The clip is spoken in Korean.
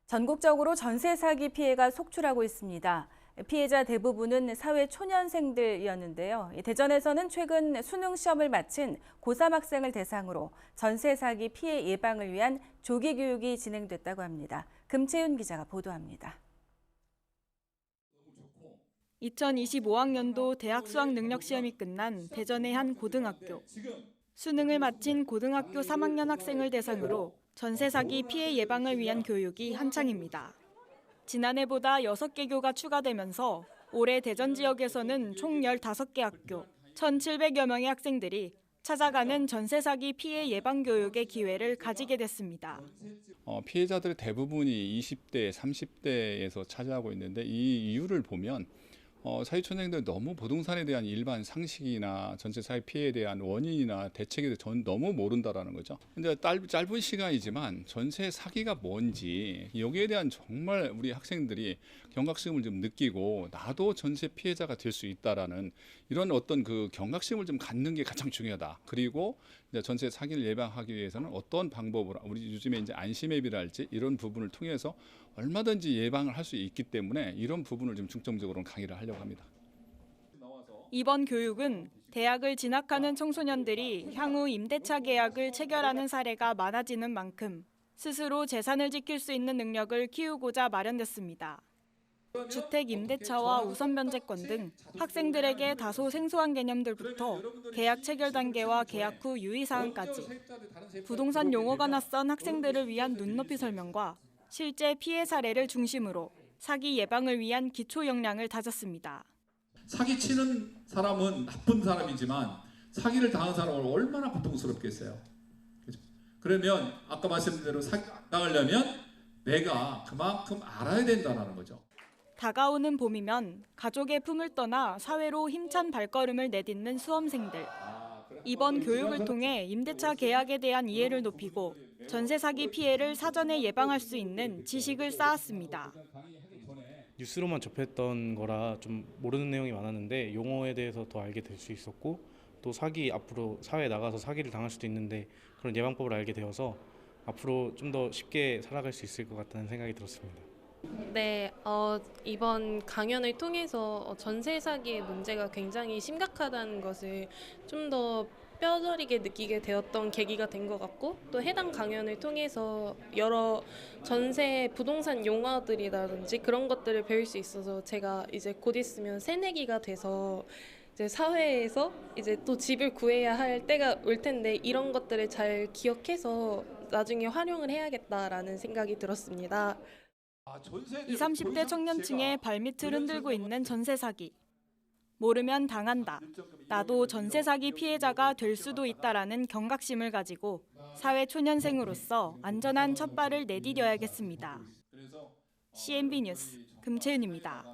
전국적으로 전세 사기 피해가 속출하고 있습니다. 피해자 대부분은 사회 초년생들이었는데요. 대전에서는 최근 수능 시험을 마친 고3 학생을 대상으로 전세 사기 피해 예방을 위한 조기 교육이 진행됐다고 합니다. 금채윤 기자가 보도합니다. 2025학년도 대학 수학 능력 시험이 끝난 대전의 한 고등학교. 수능을 마친 고등학교 3학년 학생을 대상으로 전세 사기 피해 예방을 위한 교육이 한창입니다. 지난해보다 6개 교가 추가되면서 올해 대전 지역에서는 총 15개 학교, 1,700여 명의 학생들이 찾아가는 전세 사기 피해 예방 교육의 기회를 가지게 됐습니다. 피해자들의 대부분이 20대, 30대에서 차지하고 있는데 이 이유를 보면 사회초년생들은 너무 부동산에 대한 일반 상식이나 전세 사기 피해에 대한 원인이나 대책에 대해 전 너무 모른다라는 거죠. 근데 짧은 시간이지만 전세 사기가 뭔지 여기에 대한 정말 우리 학생들이 경각심을 좀 느끼고 나도 전세 피해자가 될 수 있다라는 이런 어떤 그 경각심을 좀 갖는 게 가장 중요하다. 그리고 이제 전세 사기를 예방하기 위해서는 어떤 방법으로 우리 요즘에 이제 안심앱이랄지 이런 부분을 통해서 얼마든지 예방을 할 수 있기 때문에 이런 부분을 좀 중점적으로 강의를 하려고 합니다. 이번 교육은 대학을 진학하는 청소년들이 향후 임대차 계약을 체결하는 사례가 많아지는 만큼 스스로 재산을 지킬 수 있는 능력을 키우고자 마련됐습니다. 주택 임대차와 우선 변제권 등 학생들에게 다소 생소한 개념들부터 계약 체결 단계와 계약 후 유의 사항까지 부동산 용어가 낯선 학생들을 위한 눈높이 설명과 실제 피해 사례를 중심으로 사기 예방을 위한 기초 역량을 다졌습니다. 사기치는 사람은 나쁜 사람이지만 사기를 당한 사람은 얼마나 고통스럽겠어요. 그러면 아까 말씀드린 대로 사기 당하려면 내가 그만큼 알아야 된다는 거죠. 다가오는 봄이면 가족의 품을 떠나 사회로 힘찬 발걸음을 내딛는 수험생들. 이번 교육을 통해 임대차 계약에 대한 이해를 높이고 전세 사기 피해를 사전에 예방할 수 있는 지식을 쌓았습니다. 뉴스로만 접했던 거라 좀 모르는 내용이 많았는데 용어에 대해서 더 알게 될 수 있었고 또 사기 앞으로 사회에 나가서 사기를 당할 수도 있는데 그런 예방법을 알게 되어서 앞으로 좀 더 쉽게 살아갈 수 있을 것 같다는 생각이 들었습니다. 네, 이번 강연을 통해서 전세 사기의 문제가 굉장히 심각하다는 것을 좀 더 뼈저리게 느끼게 되었던 계기가 된 것 같고 또 해당 강연을 통해서 여러 전세 부동산 용어들이라든지 그런 것들을 배울 수 있어서 제가 이제 곧 있으면 새내기가 돼서 이제 사회에서 이제 또 집을 구해야 할 때가 올 텐데 이런 것들을 잘 기억해서 나중에 활용을 해야겠다라는 생각이 들었습니다. 20, 30대 청년층의 발밑을 흔들고 있는 전세 사기. 모르면 당한다. 나도 전세 사기 피해자가 될 수도 있다라는 경각심을 가지고 사회 초년생으로서 안전한 첫발을 내디뎌야겠습니다. CNB 뉴스 금채윤입니다.